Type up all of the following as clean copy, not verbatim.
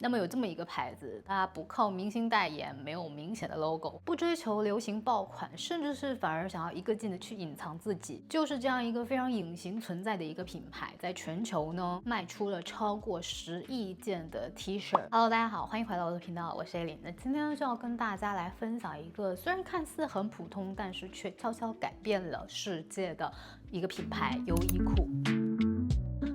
那么有这么一个牌子，它不靠明星代言，没有明显的 logo， 不追求流行爆款，甚至是反而想要一个劲的去隐藏自己，就是这样一个非常隐形存在的一个品牌，在全球呢卖出了超过10亿件的 T 恤。Hello， 大家好，欢迎回到我的频道，我是 Eileen。那今天呢就要跟大家来分享一个虽然看似很普通，但是却悄悄改变了世界的一个品牌——优衣库。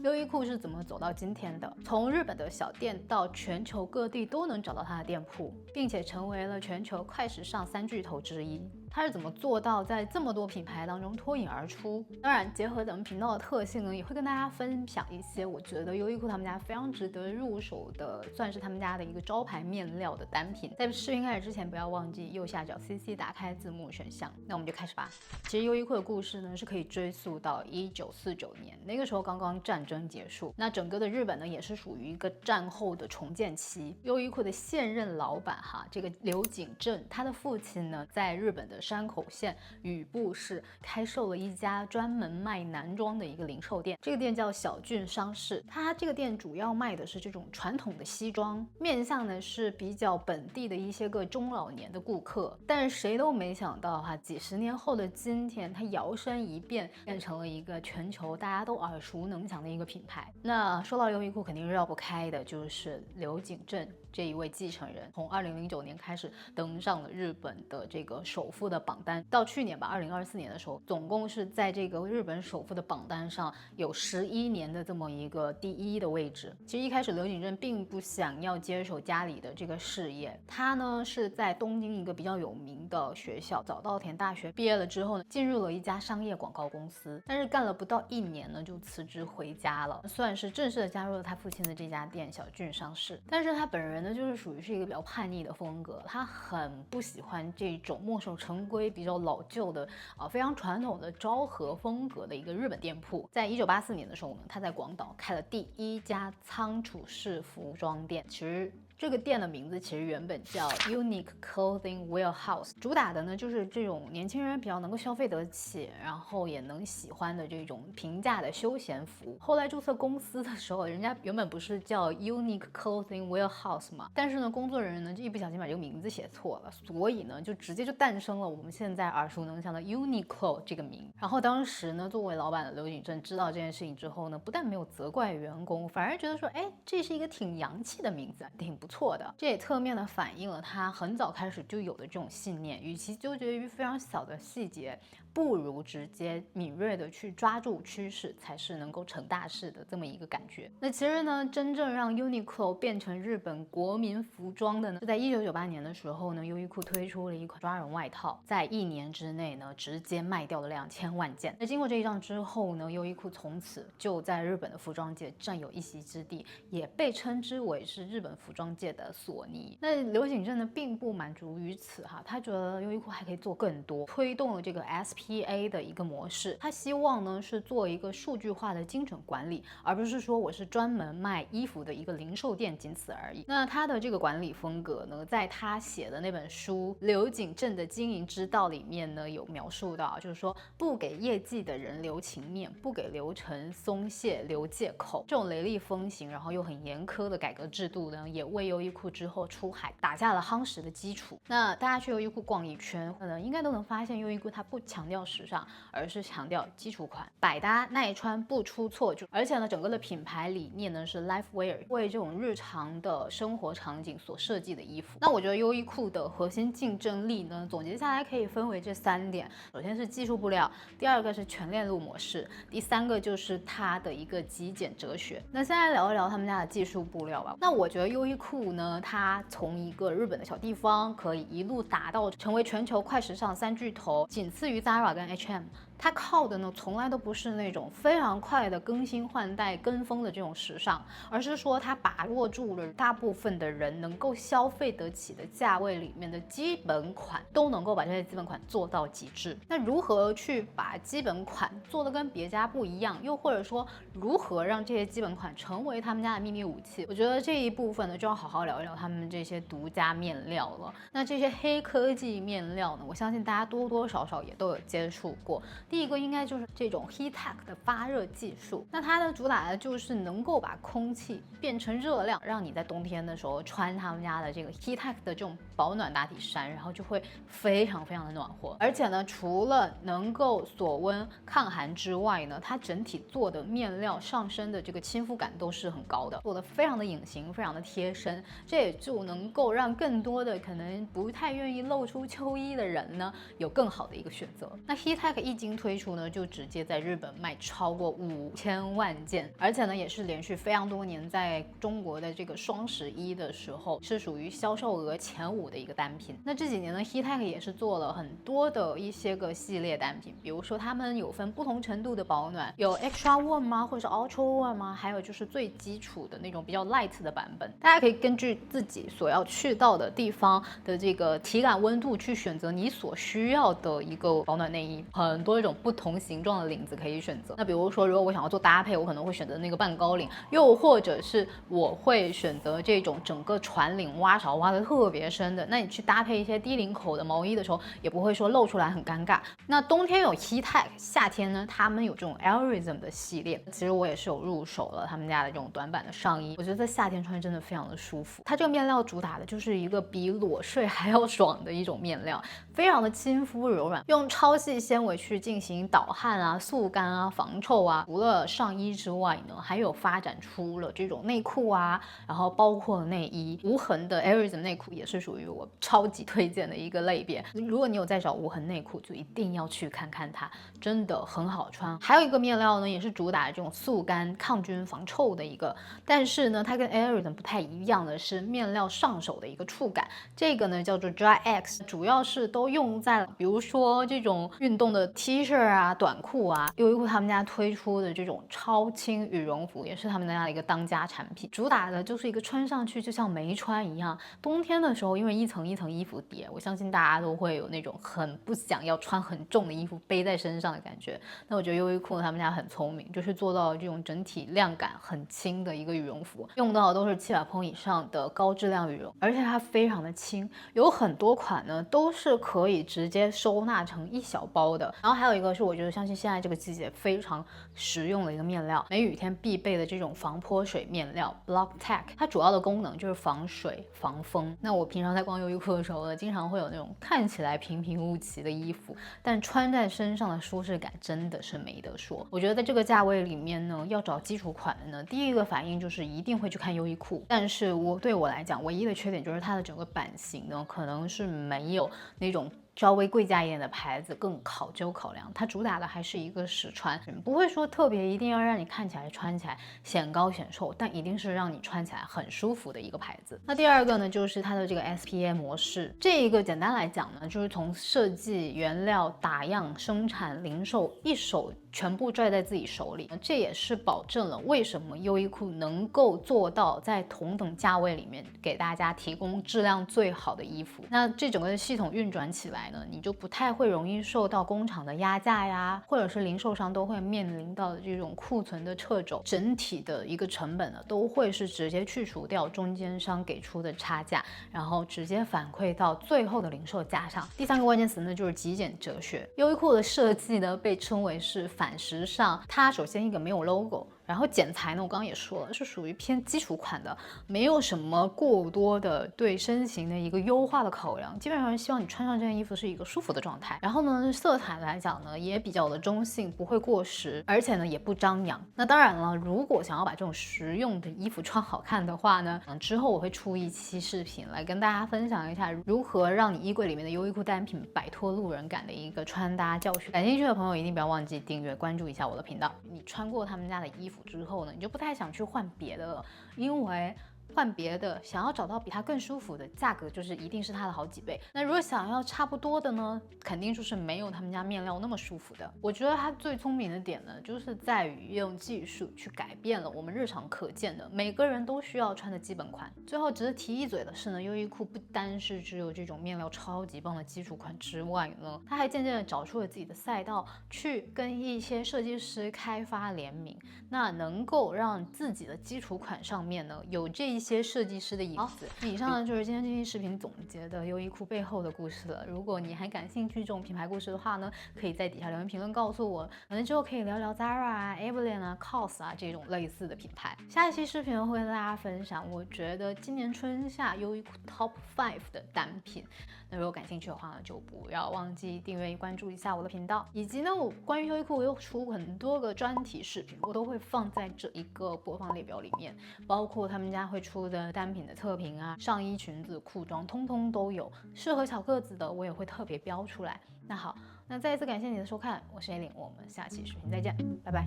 优衣库是怎么走到今天的？从日本的小店到全球各地都能找到它的店铺，并且成为了全球快时尚3巨头之一。它是怎么做到在这么多品牌当中脱颖而出？当然，结合咱们频道的特性呢，也会跟大家分享一些我觉得优衣库他们家非常值得入手的，算是他们家的一个招牌面料的单品。在视频开始之前，不要忘记右下角 CC 打开字幕选项。那我们就开始吧。其实优衣库的故事呢，是可以追溯到1949年，那个时候刚刚战争结束，那整个的日本呢也是属于一个战后的重建期。优衣库的现任老板这个柳井正，他的父亲呢在日本的山口县宇部市开设了一家专门卖男装的一个零售店，这个店叫小郡商事。他这个店主要卖的是这种传统的西装，面向呢是比较本地的一些个中老年的顾客。但是谁都没想到几十年后的今天，它摇身一变变成了一个全球大家都耳熟能详的一个品牌。那说到优衣库，肯定绕不开的就是柳井正这一位继承人。从2009年开始登上了日本的这个首富的榜单，到去年吧，2024年的时候，总共是在这个日本首富的榜单上有11年的这么一个第一的位置。其实一开始柳井正并不想要接手家里的这个事业，他呢是在东京一个比较有名的学校早稻田大学毕业了之后呢，进入了一家商业广告公司，但是干了不到1年呢就辞职回家了，算是正式的加入了他父亲的这家店小郡商事。但是他本人呢就是属于是一个比较叛逆的风格，他很不喜欢这种墨守成规比较老旧的非常传统的昭和风格的一个日本店铺。在1984年的时候呢，他在广岛开了第一家仓储式服装店。其实这个店的名字其实原本叫 Unique Clothing Warehouse， 主打的呢就是这种年轻人比较能够消费得起，然后也能喜欢的这种平价的休闲服。后来注册公司的时候，人家原本不是叫 Unique Clothing Warehouse 嘛，但是呢工作人员呢就一不小心把这个名字写错了，所以呢就直接就诞生了我们现在耳熟能详的 Uniqlo 这个名。然后当时呢作为老板的柳井正知道这件事情之后呢，不但没有责怪员工，反而觉得说这是一个挺洋气的名字，挺不错的。这也侧面的反映了他很早开始就有的这种信念，与其纠结于非常小的细节，不如直接敏锐的去抓住趋势，才是能够成大事的这么一个感觉。那其实呢真正让 Uniqlo 变成日本国民服装的呢，就在1998年的时候呢，优衣库推出了一款抓人外套，在1年之内呢直接卖掉了2000万件。那经过这一仗之后呢，优衣库从此就在日本的服装界占有一席之地，也被称之为是日本服装界的索尼。那柳井正呢并不满足于此他觉得优衣库还可以做更多，推动了这个 SPA 的一个模式。他希望呢是做一个数据化的精准管理，而不是说我是专门卖衣服的一个零售店，仅此而已。那他的这个管理风格呢，在他写的那本书《柳井正的经营之道》里面呢有描述到，就是说不给业绩的人留情面，不给流程松懈留借口。这种雷厉风行然后又很严苛的改革制度呢，也为优衣库之后出海打下了夯实的基础。那大家去优衣库逛一圈，应该都能发现优衣库它不强调时尚，而是强调基础款，百搭耐穿不出错。而且呢整个的品牌理念呢是 life wear， 为这种日常的生活场景所设计的衣服。那我觉得优衣库的核心竞争力呢，总结下来可以分为这3点。首先是技术布料，第2个是全链路模式，第3个就是它的一个极简哲学。那现在聊一聊他们家的技术布料吧。那我觉得优衣库呢，它从一个日本的小地方可以一路达到成为全球快时尚3巨头，仅次于 Zara 跟 H&M。它靠的呢从来都不是那种非常快的更新换代跟风的这种时尚，而是说它把握住了大部分的人能够消费得起的价位里面的基本款，都能够把这些基本款做到极致。那如何去把基本款做得跟别家不一样，又或者说如何让这些基本款成为他们家的秘密武器，我觉得这一部分呢就要好好聊一聊他们这些独家面料了。那这些黑科技面料呢，我相信大家多多少少也都有接触过，第一个应该就是这种 heat tech 的发热技术。那它呢主打的就是能够把空气变成热量，让你在冬天的时候穿他们家的这个 heat tech 的这种保暖打底衫，然后就会非常的暖和。而且呢，除了能够锁温抗寒之外呢，它整体做的面料上身的这个亲肤感都是很高的，做的非常的隐形，非常的贴身，这也就能够让更多的可能不太愿意露出秋衣的人呢，有更好的一个选择。那 heat tech 一经推出呢，就直接在日本卖超过5000万件，而且呢，也是连续非常多年在中国的这个双11的时候，是属于销售额前5的一个单品。那这几年呢 heat tech 也是做了很多的一些个系列单品，比如说他们有分不同程度的保暖，有 extra warm 吗，或者是 ultra warm 吗，还有就是最基础的那种比较 light 的版本。大家可以根据自己所要去到的地方的这个体感温度去选择你所需要的一个保暖内衣，很多种不同形状的领子可以选择。那比如说如果我想要做搭配，我可能会选择那个半高领，又或者是我会选择这种整个船领挖勺挖的特别深的，那你去搭配一些低领口的毛衣的时候，也不会说露出来很尴尬。那冬天有 heat tech， 夏天呢他们有这种 Airism 的系列，其实我也是有入手了他们家的这种短版的上衣，我觉得在夏天穿真的非常的舒服。它这个面料主打的就是一个比裸睡还要爽的一种面料，非常的亲肤柔软，用超细纤维去进行导汗啊、速干啊、防臭啊。除了上衣之外呢，还有发展出了这种内裤啊，然后包括内衣。无痕的 Airism 内裤也是属于我超级推荐的一个类别。如果你有在找无痕内裤，就一定要去看看它，真的很好穿。还有一个面料呢，也是主打这种速干、抗菌、防臭的一个，但是呢，它跟 Airism 不太一样的是面料上手的一个触感。这个呢叫做 Dry X， 主要是都用在了比如说这种运动的 T 恤啊、短裤啊。优衣库他们家推出的这种超轻羽绒服，也是他们家的一个当家产品，主打的就是一个穿上去就像没穿一样。冬天的时候，因为一层一层衣服叠，我相信大家都会有那种很不想要穿很重的衣服背在身上的感觉。那我觉得优衣库他们家很聪明，就是做到这种整体量感很轻的一个羽绒服，用到的都是700蓬以上的高质量羽绒，而且它非常的轻，有很多款呢都是可以直接收纳成一小包的。然后还有一个是我觉得相信现在这个季节非常实用的一个面料，梅雨天必备的这种防泼水面料 Block Tech， 它主要的功能就是防水防风。那我平常在逛优衣库的时候呢，经常会有那种看起来平平无奇的衣服，但穿在身上的舒适感真的是没得说。我觉得在这个价位里面呢，要找基础款的呢，第一个反应就是一定会去看优衣库。但是对我来讲，唯一的缺点就是它的整个版型呢，可能是没有那种稍微贵价一点的牌子更考究考量，它主打的还是一个实穿，不会说特别一定要让你看起来穿起来显高显瘦，但一定是让你穿起来很舒服的一个牌子。那第二个呢，就是它的这个 SPA 模式，这一个简单来讲呢，就是从设计、原料、打样、生产、零售一手全部拽在自己手里，这也是保证了为什么优衣库能够做到在同等价位里面给大家提供质量最好的衣服。那这整个的系统运转起来呢，你就不太会容易受到工厂的压价呀，或者是零售商都会面临到的这种库存的掣肘，整体的一个成本呢，都会是直接去除掉中间商给出的差价，然后直接反馈到最后的零售价上。第三个关键词呢，就是极简哲学。优衣库的设计呢，被称为是反时尚，它首先一个没有 logo。然后剪裁呢，我刚刚也说了，是属于偏基础款的，没有什么过多的对身形的一个优化的考量，基本上是希望你穿上这件衣服是一个舒服的状态。然后呢，色彩来讲呢，也比较的中性，不会过时，而且呢也不张扬。那当然了，如果想要把这种实用的衣服穿好看的话呢，之后我会出一期视频来跟大家分享一下如何让你衣柜里面的优衣库单品摆脱路人感的一个穿搭教学。感兴趣的朋友一定不要忘记订阅关注一下我的频道。你穿过他们家的衣服之后呢，你就不太想去换别的了，因为换别的想要找到比它更舒服的，价格就是一定是它的好几倍。那如果想要差不多的呢，肯定就是没有他们家面料那么舒服的。我觉得它最聪明的点呢，就是在于用技术去改变了我们日常可见的每个人都需要穿的基本款。最后值得提一嘴的是呢，优衣库不单是只有这种面料超级棒的基础款之外呢，它还渐渐的找出了自己的赛道，去跟一些设计师开发联名，那能够让自己的基础款上面呢有这一些设计师的影子。以上呢就是今天这期视频总结的优衣库背后的故事了。如果你还感兴趣这种品牌故事的话呢，可以在底下留言评论告诉我，可能之后可以聊聊 Zara 啊、Evelyn 啊、COS 啊这种类似的品牌。下一期视频会和大家分享，我觉得今年春夏优衣库 Top 5的单品。那如果感兴趣的话呢，就不要忘记订阅关注一下我的频道，以及呢，我关于优衣库我又出很多个专题视频，我都会放在这一个播放列表里面，包括他们家会出的单品的测评啊，上衣、裙子、裤装，通通都有，适合小个子的我也会特别标出来。那好，那再一次感谢你的收看，我是 Aileen，我们下期视频再见，拜拜。